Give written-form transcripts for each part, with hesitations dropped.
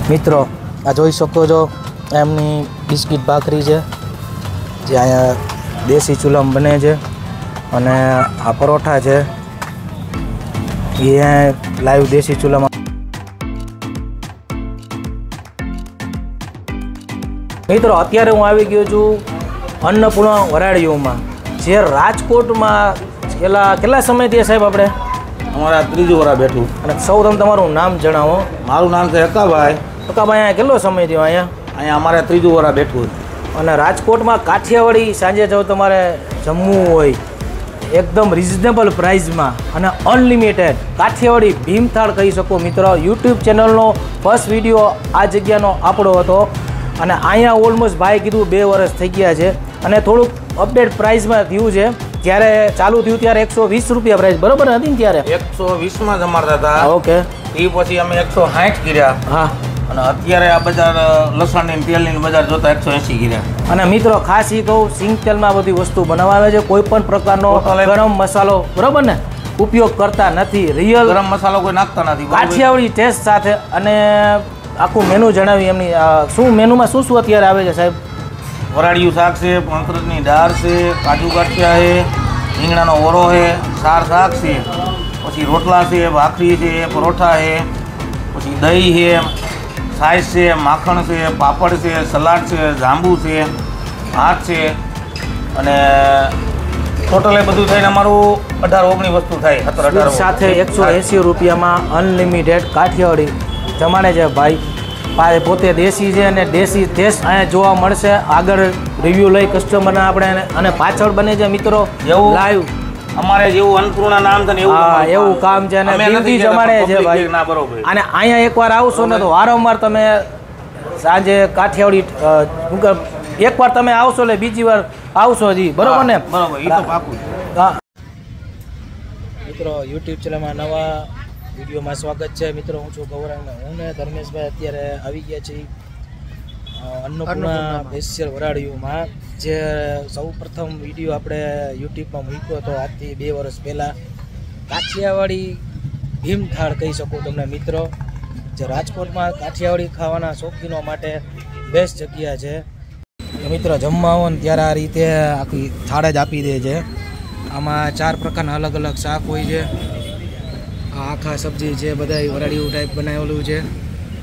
મિત્રો આ જોઈ શકો છો એમની બિસ્કિટ ભાખરી છે જે અહીંયા દેશી ચૂલામાં બને છે અને આ પરોઠા છે એ લાઈવ દેશી ચૂલામાં. મિત્રો અત્યારે હું આવી ગયો છું અન્નપૂર્ણા વરાળીઓમાં જે રાજકોટમાં કેટલા સમયથી સાહેબ આપણે અમારા ત્રીજું વરા બેઠું. અને સૌ તમે તમારું નામ જણાવો. મારું નામ છે અકાભાઈ. અકાભાઈ અહીંયા કેટલો સમય થયો અહીંયા અમારે ત્રીજું વરા બેઠું. અને રાજકોટમાં કાઠિયાવાડી સાંજે જો તમારે જમવું હોય એકદમ રિઝનેબલ પ્રાઇઝમાં અને અનલિમિટેડ કાઠિયાવાડી ભીમથાળ કહી શકો મિત્રો. યુટ્યુબ ચેનલનો ફર્સ્ટ વિડીયો આ જગ્યાનો આપણો હતો અને અહીંયા ઓલમોસ્ટ ભાઈ કીધું 2 વર્ષ થઈ ગયા છે અને થોડુંક અપડેટ પ્રાઇઝમાં થયું છે. જ્યારે ચાલુ થયું ત્યારે 120 રૂપિયા પ્રાઇસ બરોબર હતી ને ત્યારે 120માં જમાડતા હતા. ઓકે. એ પછી અમે 160 કર્યા. હા. અને અત્યારે આ બજાર લસણની તેલની બજાર જોતા 180 કર્યા. અને મિત્રો ખાસ એ કહું સિંગ તેલમાં બધી વસ્તુ બનાવવા આવે છે. કોઈ પણ પ્રકારનો ગરમ મસાલો બરોબર ને ઉપયોગ કરતા નથી. રિયલ ગરમ મસાલો કોઈ નાખતા નથી. કાઠિયાવાડી ટેસ્ટ સાથે. અને આખું મેનુ જણાવી એમની શું મેનુમાં શું શું અત્યારે આવે છે સાહેબ? વરાળિયું શાક છે, પાંતરજની દાળ છે, કાજુ ગાંઠિયા છે, રીંગણાનો ઓરો છે, સાર શાક છે, પછી રોટલા છે, ભાખરી છે, પરોઠા છે, પછી દહીં છે, છાશ છે, માખણ છે, પાપડ છે, સલાડ છે, જાંબુ છે, ભાત છે અને ટોટલ એ બધું થઈને અમારું 18-19 વસ્તુ થાય. 17-18 સાથે 180 રૂપિયામાં અનલિમિટેડ કાઠિયાવાડી જમાડે છે ભાઈ. પોતે દેશી છે અને દેશી ટેસ્ટ અહીંયા જોવા મળશે. આગળ રિવ્યૂ લઈ કસ્ટમરના આપણે અને પાછળ બને છે મિત્રો એવું લાઈવ અમારે જેવું અન્નપૂર્ણા નામ છે ને એવું કામ છે અને દિલથી જમાડે છે ભાઈ. અને અહીંયા એકવાર આવશો ને તો વારંવાર તમે સાંજે કાઠિયાવાડી એકવાર તમે આવશો એટલે બીજી વાર આવશો જી બરોબર ને? બરોબર. એ તો પાકું. મિત્રો યુટ્યુબ ચેનલમાં નવા વિડીયોમાં સ્વાગત છે. મિત્રો હું છું ગૌરાંગ. હું ને ધર્મેશભાઈ અત્યારે આવી ગયા છીએ અન્નપૂર્ણા સ્પેશિયલ વરાળીઓમાં. જે સૌ પ્રથમ વિડીયો આપણે યુટ્યુબમાં મૂક્યો હતો આજથી 2 વર્ષ પહેલાં. કાઠિયાવાડી ભીમથાળ કહી શકું તમને મિત્રો. જે રાજકોટમાં કાઠિયાવાડી ખાવાના શોખીનો માટે બેસ્ટ જગ્યા છે. મિત્રો જમવા આવો ને ત્યારે આ રીતે આખી થાળ જ આપી દે છે. આમાં 4 પ્રકારના અલગ અલગ શાક હોય છે. આખા સબ્જી છે, બધા વરાળીયું ટાઈપ બનાવેલું છે.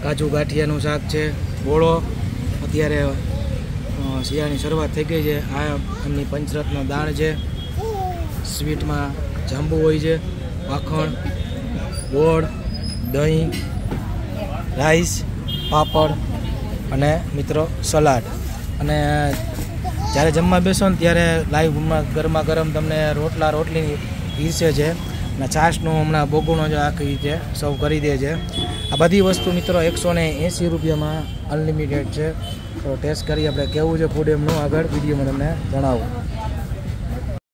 કાજુ ગાંઠિયાનું શાક છે, બોળો. અત્યારે શિયાળાની શરૂઆત થઈ ગઈ છે. આ એમની પંચરત્ન દાળ છે. સ્વીટમાં જાંબુ હોય છે, માખણ, ગોળ, દહીં, રાઈસ, પાપડ અને મિત્રો સલાડ. અને જ્યારે જમવા બેસો ને ત્યારે લાઈવમાં ગરમા ગરમ તમને રોટલીની પીરસે છે. અને છાશનું હમણાં બોગુણો જ આખી રીતે સર્વ કરી દે છે. આ બધી વસ્તુ મિત્રો 180 રૂપિયામાં અનલિમિટેડ છે. તો ટેસ્ટ કરી આપણે કેવું છે ફૂડ એમનું આગળ વિડીયોમાં તમને જણાવું.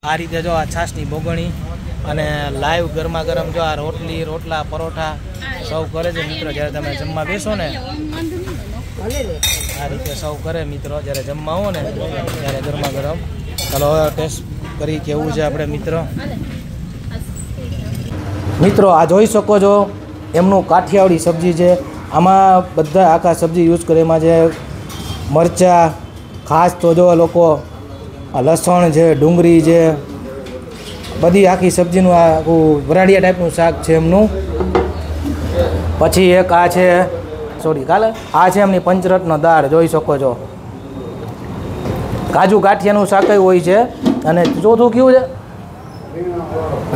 આ રીતે જો આ છાશની બોગણી અને લાઈવ ગરમા ગરમ જો આ રોટલા પરોઠા સર્વ કરે છે મિત્રો. જ્યારે તમે જમવા બેસો ને આ રીતે સર્વ કરે મિત્રો. જ્યારે જમવા આવો ને ત્યારે ગરમા ગરમ. ચાલો ટેસ્ટ કરી કેવું છે આપણે મિત્રો આ જોઈ શકો છો એમનું કાઠિયાવાડી સબ્જી છે. આમાં બધા આખા સબ્જી યુઝ કરે. એમાં છે મરચાં ખાસ તો જો લોકો લસણ છે, ડુંગળી છે, બધી આખી સબ્જીનું આખું વરાળિયા ટાઈપનું શાક છે એમનું. પછી એક આ છે આ છે એમની પંચરત્ન દાળ જોઈ શકો છો. કાજુ ગાંઠિયાનું શાક હોય છે. અને ચોથું કેવું છે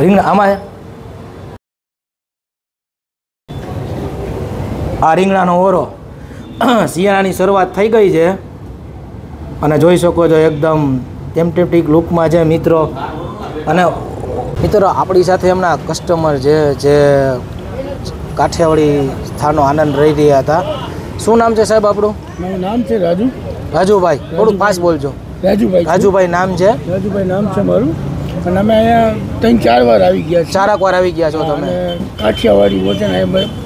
રીંગણા. આમાં આ રીંગણાનો ઓરો. શિયાળાની શરૂઆત થઈ ગઈ છે અને જોઈ શકો છો એકદમ ટેમ્પટેટિક લુકમાં છે મિત્રો. અને મિત્રો આપણી સાથે એમના કસ્ટમર છે જે કાઠિયાવાડી સ્થાનનો આનંદ રહી રહ્યા હતા. શું નામ છે સાહેબ આપણું? મારું નામ છે રાજુભાઈ. થોડુંક ફાસ્ટ બોલજો. રાજુભાઈ નામ છે મારું. અને અમે અહીંયા 3-4 વાર આવી ગયા છીએ. 4 વાર આવી ગયા છો તમે. કાઠિયાવાડી ભોજન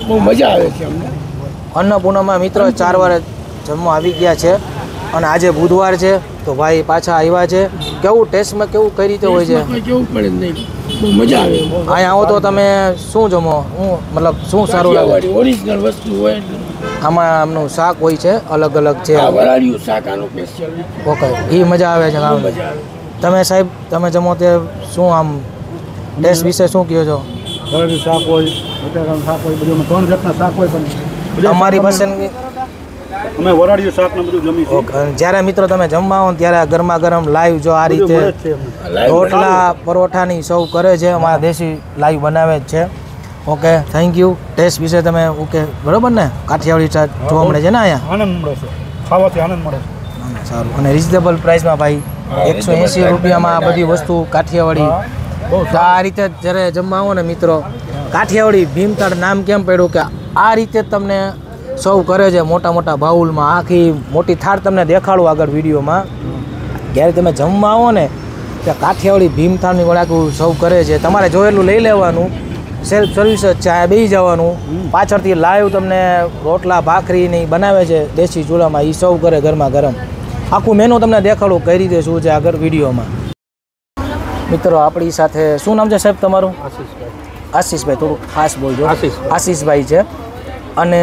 બહુ મજા આવે છે અમને. અન્નપૂર્ણામાં મિત્રો 4 વાર જમવા આવી ગયા છે. અને આજે બુધવાર છે તો ભાઈ પાછા આવ્યા છે. કેવું ટેસ્ટમાં કેવું કઈ રીતે હોય છે? કેવું પડે નહીં, બહુ મજા આવે. અહીંયા આવો તો તમે શું જમો? મતલબ શું સારું લાગે? ઓરિજિનલ વસ્તુ હોય આમાં આમનું શાક હોય છે અલગ અલગ છે. વરાળિયું શાક આનું સ્પેશિયલ. ઓકે, એ મજા આવે છે ખાવાની. મજા આવે. તમે સાહેબ તમે જમો તે શું આમ ટેસ્ટ વિશે શું કહો છો? વરાળિયું શાક હોય, બટાકાનું શાક હોય, બધું 3 જાતના શાક હોય પણ અમારી પસંદગી અમે વરાળિયું શાક ને બધું જમી છીએ. ઓકે. જ્યારે મિત્રો તમે જમવા આવો ને ત્યારે ગરમા ગરમ લાઈવ જો આ રીતે રોટલા પરોઠાની સર્વ કરે છે, અમારા દેશી લાઈવ બનાવે જ છે. Okay, thank you. ટેસ્ટ વિશે તમે ઓકે બરોબર ને? કાઠિયાવાડી ચાટ જોવા મળે છે ને અહીંયા? આનંદ મળે છે, ખાવાથી આનંદ મળે છે. સારું. અને રિઝનેબલ પ્રાઇસમાં ભાઈ 180 રૂપિયામાં આ બધી વસ્તુ કાઠિયાવાડી. તો આ રીતે જ્યારે જમવા આવો ને મિત્રો, કાઠિયાવાડી ભીમતાળ નામ કેમ પડ્યું કે આ રીતે તમને સર્વ કરે છે મોટા મોટા બાઉલમાં. આખી મોટી થાળ તમને દેખાડું આગળ વિડીયોમાં. જ્યારે તમે જમવા આવો ને ત્યાં કાઠિયાવાડી ભીમતાળની વડાકું સર્વ કરે છે. તમારે જોયેલું લઈ લેવાનું, સેલ્ફ સર્વિસ જ છે, આ બેસી જવાનું. પાછળથી લાઈવ તમને રોટલા ભાખરી ને બનાવે છે દેશી ચૂલામાં, એ સર્વ કરે ગરમા ગરમ. આખું મેનુ તમને દેખાડું કઈ રીતે શું છે આગળ વિડીયોમાં. મિત્રો આપણી સાથે શું નામ છે સાહેબ તમારું? આશીષભાઈ. થોડુંક ખાસ બોલજો. આશીષભાઈ છે. અને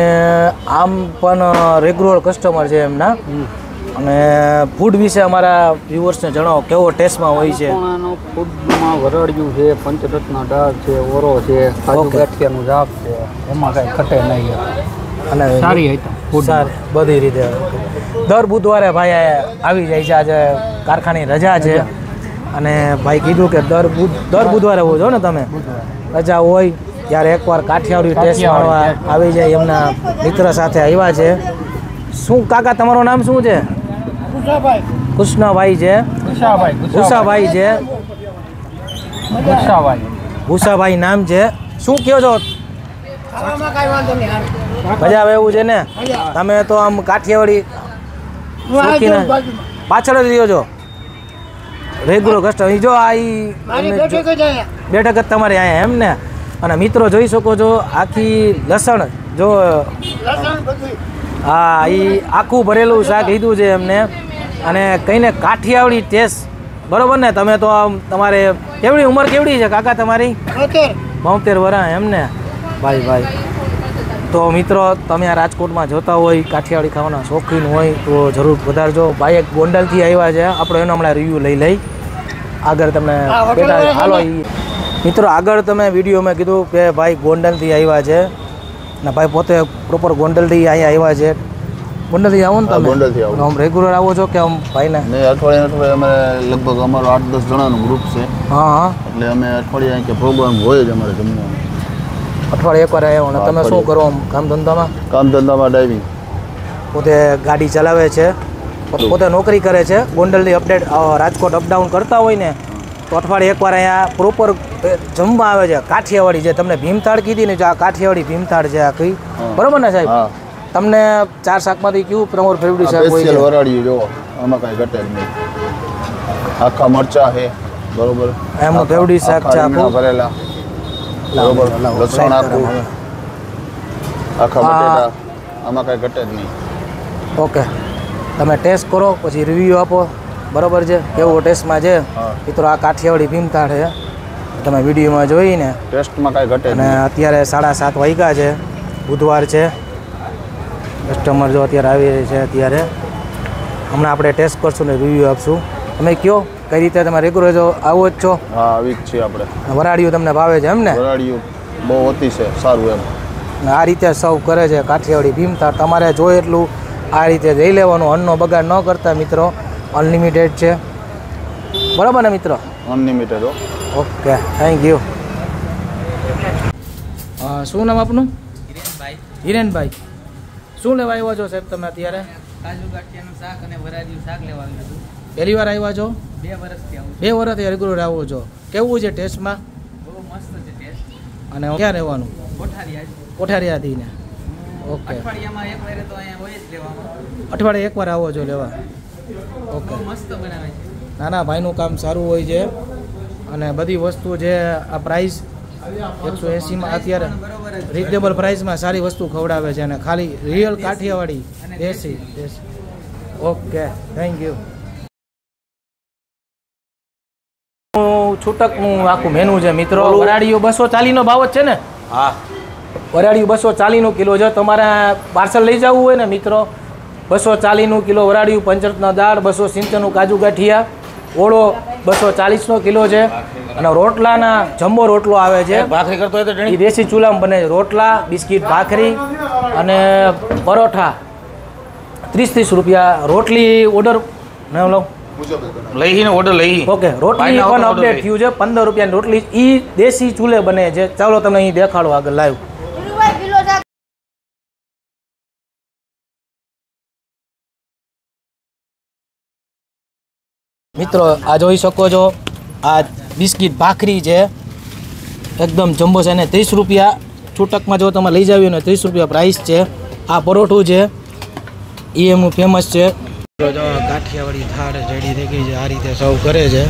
આમ પણ રેગ્યુલર કસ્ટમર છે એમના. અને ફૂડ વિશે અમારા વ્યુઅર્સને જણાવો, કેવો ટેસ્ટમાં હોય છે? ફૂડમાં વરાળિયું છે, પંચરત્ન દાળ છે, ઓરો છે, કાજુ ગાંઠિયાનું શાક છે, એમાં કાંઈ ખટે નહીં. અને સારી આઈટમ સારી બધી રીતે. દર બુધવારે ભાઈ આવી જાય છે. આજે કારખાની રજા છે અને ભાઈ કીધું કે દર બુધવારે આવો છો ને તમે, રજા હોય ત્યારે એકવાર કાઠિયાવાડી ટેસ્ટ માણવા આવી જાય. એમના મિત્ર સાથે આવ્યા છે. શું કાકા તમારું નામ શું છે? કૃષ્ણભાઈ છે. ભૂસાભાઈ છે. ભૂસાભાઈ નામ છે. શું કહો છો? મજા આવે એવું છે ને? તમે તો આમ કાઠિયાવાડી પાછળ જ રહ્યો છો, રેગ્યુલર કસ્ટમર. જો આ બેઠક જ તમારે અહીંયા એમ ને? અને મિત્રો જોઈ શકો છો આખી લસણ, જો હા, એ આખું ભરેલું શાક લીધું છે એમને. અને કહીને કાઠિયાવાડી ટેસ્ટ બરોબર ને? તમે તો આમ તમારે કેવડી ઉંમર કેવડી છે કાકા તમારી? 72 વર્ષ એમને? ભાઈ તો મિત્રો તમે આ રાજકોટમાં જોતા હોય, કાઠિયાવાડી ખાવાના શોખીન હોય તો જરૂર વધારજો. ભાઈ એક ગોંડલથી આવ્યા છે, આપણે એનો હમણાં રિવ્યૂ લઈ આગળ તમને બેઠા. હાલો મિત્રો, આગળ તમે વિડીયોમાં કીધું કે ભાઈ ગોંડલથી આવ્યા છે ને ભાઈ પોતે પ્રોપર ગોંડલથી અહીંયા આવ્યા છે. ગોંડલથી આવો ને તમે? ગોંડલથી આવો. આમ રેગ્યુલર આવો છો કે આમ ભાઈને? અઠવાડિયે અમે લગભગ અમારો 8-10 જણાનું ગ્રુપ છે. હા. એટલે અમે અઠવાડિયે કે પ્રોગ્રામ હોય જ અમારે જમવાનું. અઠવાડિયે એકવાર આવ્યો ને તમે શું કરો આમ કામ ધંધામાં? કામ ધંધામાં ડ્રાઇવિંગ. પોતે ગાડી ચલાવે છે, પોતે નોકરી કરે છે. ગોંડલથી રાજકોટ અપડાઉન કરતા હોય ને તો અઠવાડિયે એકવાર અહીંયા પ્રોપર જમવા આવે છે. કાઠિયાવાડી જે તમને ભીમતાળ કીધી ને, આ કાઠિયાવાડી ભીમતાળ છે આખી, બરોબર ને સાહેબ? તમને 4 શાકમાંથી કયું તમારું ફેવરિટ શાક હોય છે? વરાળિયું જોવો, આમાં કાંઈ ઘટે જ નહીં. આખા મરચા છે, બરોબર? એમનું ફેવરિટ શાક છે આખું ભરેલા, બરોબર? લસણ આખું, આખા બટેટા, આમાં કાંઈ ઘટે જ નહીં. ઓકે, તમે ટેસ્ટ કરો પછી રિવ્યૂ આપો, બરોબર છે? કેવો ટેસ્ટમાં છે મિત્રો? આ કાઠિયાવાડી ભીમતાળ છે, તમે વિડીયોમાં જોઈને. ટેસ્ટમાં કાંઈ ઘટે અને અત્યારે 7:30 વાગ્યા છે, બુધવાર છે. કસ્ટમર જો અત્યારે આવી છે, અત્યારે હમણાં આપણે ટેસ્ટ કરશું ને રિવ્યૂ આપશું. તમે કહો કઈ રીતે તમે રેગ્યુલર જો આવો જ છો? હા, આવી જ છીએ આપણે. વરાળિયું તમને ભાવે છે એમ ને? વરાળિયું બહુ અતિશય સારું એમ. આ રીતે સર્વ કરે છે કાઠિયાવાડી ભીમતાળ. તમારે જોઈએ એટલું આ રીતે જઈ લેવાનું, અન્નનો બગાડ ન કરતા મિત્રો. અનલિમિટેડ છે, બરાબર ને મિત્રો? અનલિમિટેડ. Okay, thank you. શું નામ આપનું? હિરેનભાઈ. શું લેવા આવ્યા છો સાહેબ તમે અત્યારે? કાજુ ગાંઠિયાનું શાક અને વરાળિયું શાક લેવા આવ્યું હતું. પહેલી વાર આવ્યા છો? 2 વર્ષથી આવું. 2 વર્ષથી રેગ્યુલર આવો છો. કેવું છે ટેસ્ટમાં? બહુ મસ્ત છે ટેસ્ટ. અને ક્યાં રહેવાનું? કોઠારિયાથી ને? ઓકે, અઠવાડિયામાં એક વાર તો અહીંયા હોય જ લેવામાં. અઠવાડિયે એકવાર આવો છો લેવા? ઓકે, બહુ મસ્ત બનાવે છે. નાના ભાઈનું કામ સારું હોય છે. અને બધી વસ્તુ જે આ પ્રાઇસ 180માં અત્યારે રિઝનેબલ પ્રાઇસમાં સારી વસ્તુ ખવડાવે છે. અને ખાલી રિયલ કાઠિયાવાડી દેશી. Okay, thank you. છૂટકનું આખું મેનુ છે મિત્રો. વરાળીઓ 240નો ભાવ જ છે ને? હા. વરાળિયું 240 કિલો છે. તમારે પાર્સલ લઈ જવું હોય ને મિત્રો, 240 કિલો વરાળિયું, પંચરત્ન દાળ 270 કાજુ ગાંઠિયા, ઓળો 240 કિલો છે. અને રોટલાના જમ્બો રોટલો આવે છે, ભાખરી કરતો હોય તો એ દેશી ચૂલામાં બને છે. રોટલા, બિસ્કિટ, ભાખરી અને પરોઠા 30 રૂપિયા. રોટલી ઓર્ડર લઈ ઓર્ડર લઈ. ઓકે, રોટલી પણ અપડેટ થયું છે. 15 રૂપિયાની રોટલી, એ દેશી ચૂલે બને છે. ચાલો તમને અહીં દેખાડો આગળ લાઈવ. મિત્રો આ જોઈ શકો છો, આ બિસ્કિટ ભાખરી છે, એકદમ જમ્બો છે અને 30 રૂપિયા છૂટકમાં જો તમે લઈ જાવી ને 30 રૂપિયા પ્રાઇસ છે. આ પરોઠું છે, એ એમનું ફેમસ છે. જો કાઠિયાવાડી થાળ રેડી થઈ ગઈ છે, આ રીતે સર્વ કરે છે.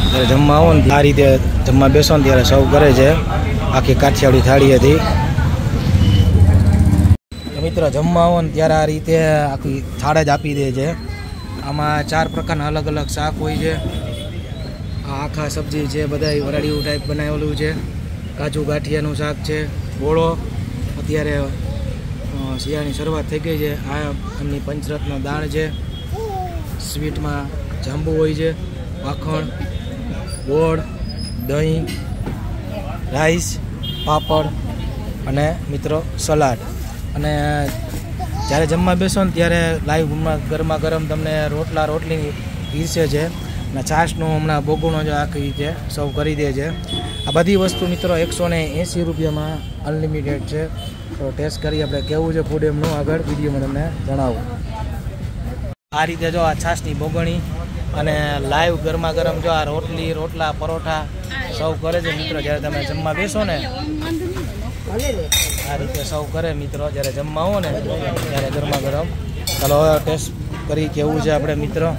જ્યારે જમવા આવો ને આ રીતે જમવા બેસો ને ત્યારે સર્વ કરે છે. આખી કાઠિયાવાડી થાળી હતી. મિત્રો જમવા આવો ને ત્યારે આ રીતે આખી થાળ જ આપી દે છે. આમાં 4 પ્રકારના અલગ અલગ શાક હોય છે. આ આખા સબ્જી છે, બધા વરાળિયું ટાઈપ બનાવેલું છે. કાજુ ગાંઠિયાનું શાક છે, ગોળો, અત્યારે શિયાળાની શરૂઆત થઈ ગઈ છે. આ એમની પંચરત્ન દાળ છે. સ્વીટમાં જાંબુ હોય છે, માખણ, ગોળ, દહીં, રાઈસ, પાપડ અને મિત્રો સલાડ. અને જ્યારે જમવા બેસો ને ત્યારે લાઈવ ગરમા ગરમ તમને રોટલીની પીરસે છે. અને છાશનો હમણાં બોગુણો જ આખી રીતે સર્વ કરી દે છે. આ બધી વસ્તુ મિત્રો 180 રૂપિયામાં અનલિમિટેડ છે. તો ટેસ્ટ કરી આપણે કેવું છે ફૂડ એમનું આગળ વિડીયોમાં તમને જણાવું. આ રીતે જો આ છાશની બોગણી અને લાઈવ ગરમા ગરમ જો આ રોટલી, રોટલા, પરોઠા સર્વ કરે છે મિત્રો. જ્યારે તમે જમવા બેસો ને આ રીતે સર્વ કરે મિત્રો, જ્યારે જમવા આવો ને ત્યારે ગરમા ગરમ. ચાલો ટેસ્ટ કરી કેવું છે આપણે મિત્રો.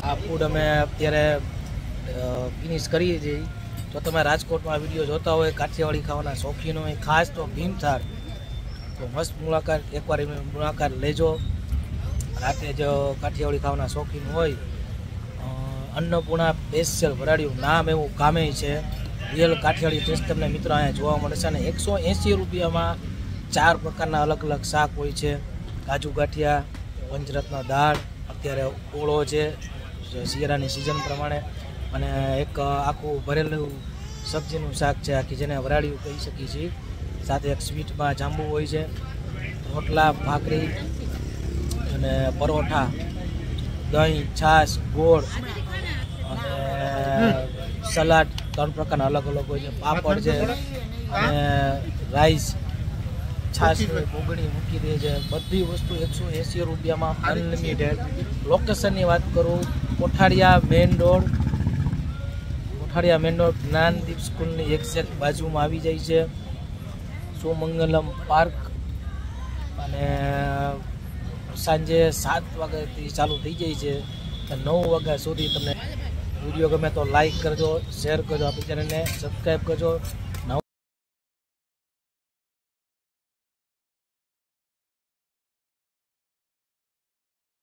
આ ફૂડ અમે અત્યારે ફિનિશ કરીએ છીએ. જો તમે રાજકોટમાં વિડીયો જોતા હોય, કાઠિયાવાડી ખાવાના શોખીન હોય, ખાસ તો ભીમથાળ, તો મસ્ત એકવાર મુલાકાત લેજો. રાતે જો કાઠિયાવાડી ખાવાના શોખીન હોય, અન્નપૂર્ણા સ્પેશિયલ વરાળિયું નામ એવું કામે છે. રિયલ કાઠિયાવાડી ટેસ્ટ તમને મિત્રો અહીંયા જોવા મળશે. અને 180 રૂપિયામાં 4 પ્રકારના અલગ અલગ શાક હોય છે. કાજુ ગાંઠિયા, પંચરત્ન દાળ, અત્યારે ઓળો છે શિયાળાની સિઝન પ્રમાણે, અને એક આખું ભરેલું સબ્જીનું શાક છે આખી, જેને વરાળિયું કહી શકીએ છીએ. સાથે એક સ્વીટમાં જાંબુ હોય છે, રોટલા, ભાખરી અને પરોઠા, દહીં, છાશ, ગોળ અને સલાડ 3 પ્રકારના અલગ અલગ હોય છે. પાપડ છે અને રાઈસ, છાશની બોગણી મૂકી દે છે. બધી વસ્તુ 180 રૂપિયામાં અનલિમિટેડ. લોકેશનની વાત કરું, કોઠાડિયા મેઇન રોડ, જ્ઞાનદીપ સ્કૂલની એક્ઝેક્ટ બાજુમાં આવી જાય છે. સોમંગલમ પાર્ક. અને સાંજે 7 વાગ્યાથી ચાલુ થઈ જાય છે, 9 વાગ્યા સુધી. તમને વિડીયો ગમે તો લાઈક કરજો, શેર કરજો, આપણી ચેનલને સબસ્ક્રાઈબ કરજો.